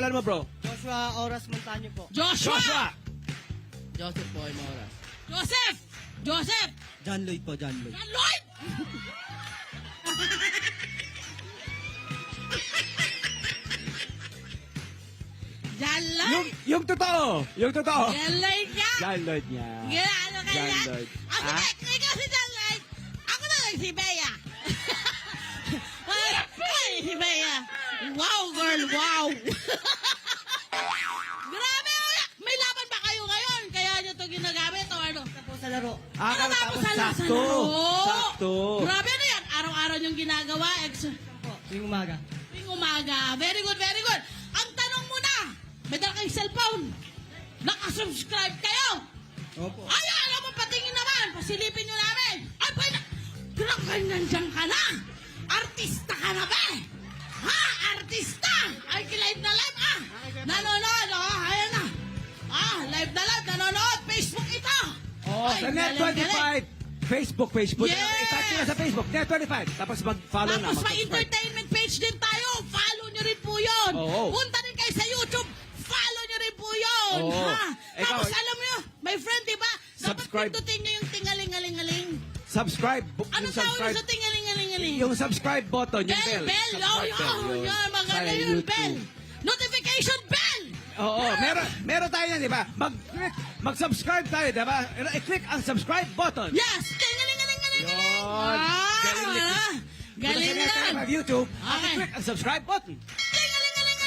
pangalan mo, bro? Joshua Oras Montaño po. Joshua! Joseph po ay Maura. Joseph! Joseph! John Lloyd po, John Lloyd. John Lloyd! John Lloyd! Yung totoo. Yung totoo. John Lloyd ka! John Lloyd niya. Ano ka John yan? Lloyd. Ako Ah? na, ikaw si John Lloyd. Ako na lang si Bea. Ay, si Bea. Wow, girl, wow. Grabe, may laban ba kayo ngayon? Kaya nyo ito ginagamit o ano? Tapos sa laro. Ano tapos sa sakto. laro? Sakto. Grabe ano yan? Araw-araw yung ginagawa. Po, tuwing umaga. Tuwing umaga. Very good, very good. Ang tanong mo na, may dala kayong cellphone. Nakasubscribe kayo. Opo. Ay, alam mo, patingin naman. Pasilipin nyo namin. Ay, pwede. Grabe, nandiyan ka na. Artista ka na ba? Ha? Artista? Ay, live na live, ah. Nanonood, oh. Ayan na. Ah, live na live. Nanonood. Facebook ito. Oh, Ay, sa galing. Net25. Facebook. Yes! I-type nyo na sa Facebook. Net25. Tapos mag-follow na. Tapos may mag-subscribe. entertainment page din tayo. Follow nyo rin po yun. Oo. Punta rin kayo sa YouTube. Follow nyo rin po yun. Oo. Ha? Ikaw, Tapos alam nyo, my friend, diba? Subscribe. Dapat pindutin nyo yung tingaling-aling-aling. Subscribe. Ano Yung tawag nyo sa tingaling-aling-aling? Yung subscribe button. Yung Bell, bell. bell. Oh, Subscribe bell, yun. Yan, maganda Sa yun, YouTube. bell. Notification bell. Oo, meron tayo yan, di ba? Mag-subscribe tayo, di ba? I-click ang subscribe button. Yes. Tingaling-aling-aling. Yun. Galing na. Galing Kung na. mag-YouTube, Okay. i-click ang subscribe button. Tingaling-aling-aling.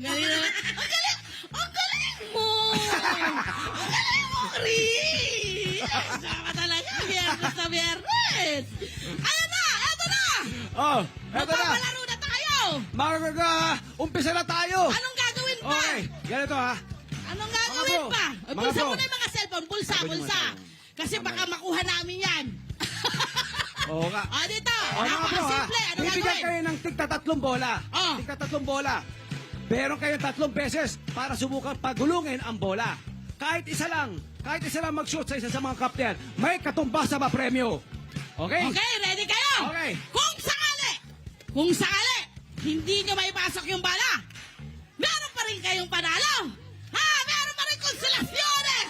Galing na. Ang galing. Ang galing mo. Ang galing mo, Chris. Sama talaga. Biyernes na biyernes. Ayan na. Eto na. Oh, eto na. Magpapalaro na tayo. Umpisa na tayo. Anong gagawin pa? Okay, ganito ha. Anong gagawin Mga bro. pa? Mga Bulsa bro. mo na yung mga cellphone. Bulsa, Sabi niyo bulsa. muna. Kasi baka makuha namin yan. Oo nga. Dito. O mga bro ha, Napakasimple. Anong bibigyan gagawin? kayo ng tigta-3 bola. Oh. Tigta-3 bola. Meron kayo 3 beses para subukan pagulungin ang bola. Kahit isa lang mag-shoot sa isa sa mga kapten, may katumbas na premyo. Okay? Okay, ready kayo? Okay. Kung sakali, hindi nyo maipasok yung bala, meron pa rin kayong panalo. Ha? Meron pa rin konsolasyones.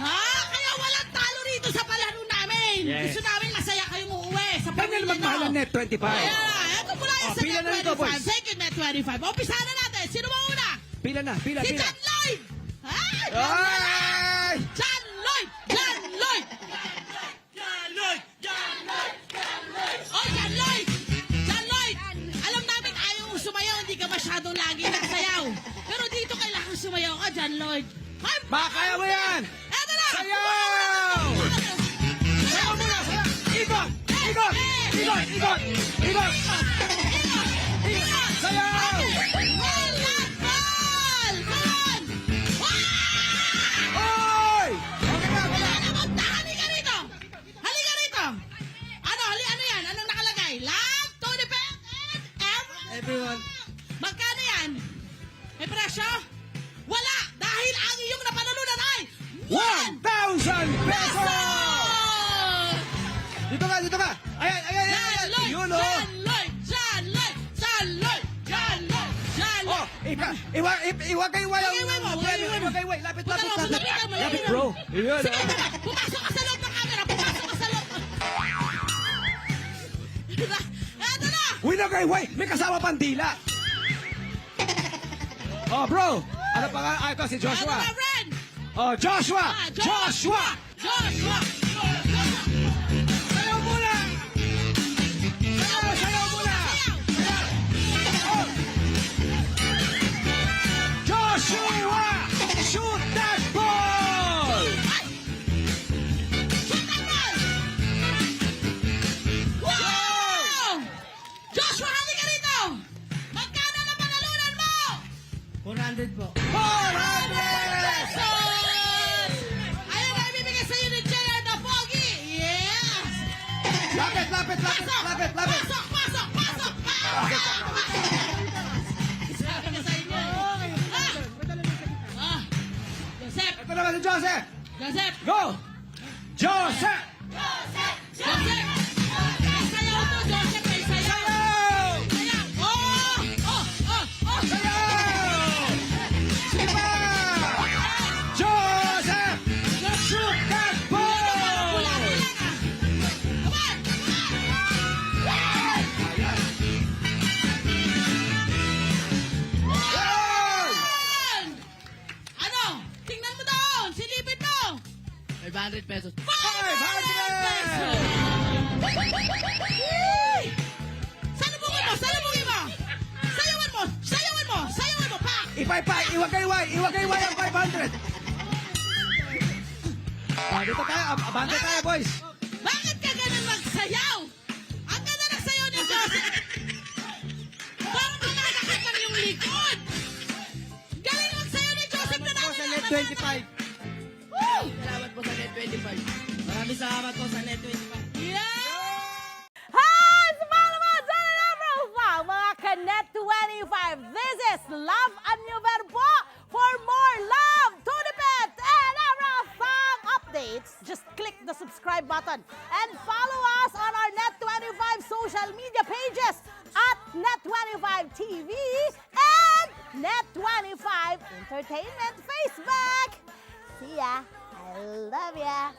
Ha? Kaya walang talo rito sa palaro namin. Yes. Gusto namin masaya kayong uuwi sa Ganyan pamilya magmahal ang nyo. Net25. Ayan, ito mula yan Oh, sa pila na nito, Net25. boys. Thank you, Net25. Umpisa na natin. Sino ba una? Pila na, pila, Si pila. John Lloyd. Ha? Ay! John Lloyd! John Lloyd! Oh, John Lloyd! John Lloyd! Alam namin ayaw mong sumayaw, hindi ka masyadong lagi nagsayaw. Pero dito kailangan sumayaw ka, John Lloyd. Ay, Makakaya mo yan! Eto na! Sayaw! Sayaw mo na! Sayaw! Ikot! Ikot! Ikot! Ikot! Ikot! Sayaw! Ball! Not ball! Come on! Oy! Okay na, okay na. Halika rito! Halika rito! Ano yan? Anong nakalagay? Love, Tony Pet, and M? Everyone. Magkano yan? May presyo? Wala! Dahil ang iyong napanalunan ay 1,000 pesos! Dito ka, dito ka! Ayan, ayan, ayan! John ayan. Lloyd! Yun, oh! John Lloyd! John Lloyd! John Lloyd! John Lloyd! John Oh, Lloyd! iwag kayo wala. Iwag mo, Iwag kayo, lapit, Punta lapit, mo, lapit. lapitan mo, Lapit, lapitan bro. mo. Yun, Sige, oh. pumasok ka sa loob ng camera! Pumasok ka sa loob! Eto na! May kasama pang dila. Oh, bro. Ano pa nga? Ito si Joshua. Ano na, friend? Oh, Joshua! Joshua! Joshua! Sayaw muna! Sayaw muna! Oh. Joshua! Shoot that ball! Wow! Joshua, halika rito! Magkano na panalunan mo? 400 po. 400! Pesos! Ayun na ibibigay sa'yo ni Jared na Pogi! Yes! Lapit, lapit, lapit, lapit, lapit! Pasok! Pasok! Pasok! Sabi ko sa inyo. Joseph! Ito naman si Joseph! Joseph! Go! Joseph! Joseph! May sayaw to, Joseph! May sayaw! Sayaw! Sayaw! Oh! Oh! Oh! Oh! Sayaw! 500 pesos. 500! Salubungin mo! Salubungin mo! Sayawan mo! Sayawan mo! Sayawan mo! Pa! Iwagayway ang 500! Dito tayo, abante tayo, boys! Bakit ka ganun magsayaw? Ang ganda ng sayaw ni Joseph! Parang kumakakit lang yung likod! Galing magsayaw ni Joseph na Po sa namin Net 25. Woo! Salamat po sa Net 25. Maraming salamat po sa Net 25. Yeah! Hi! Sumama naman sa number 5, mga Kanet 25. This is Love and New Verbo. For more love, Tunipet, and Arafang updates, just click the subscribe button and follow us on our Net25 social media pages at Net25 TV and Net25 Entertainment Facebook. See ya. I love ya.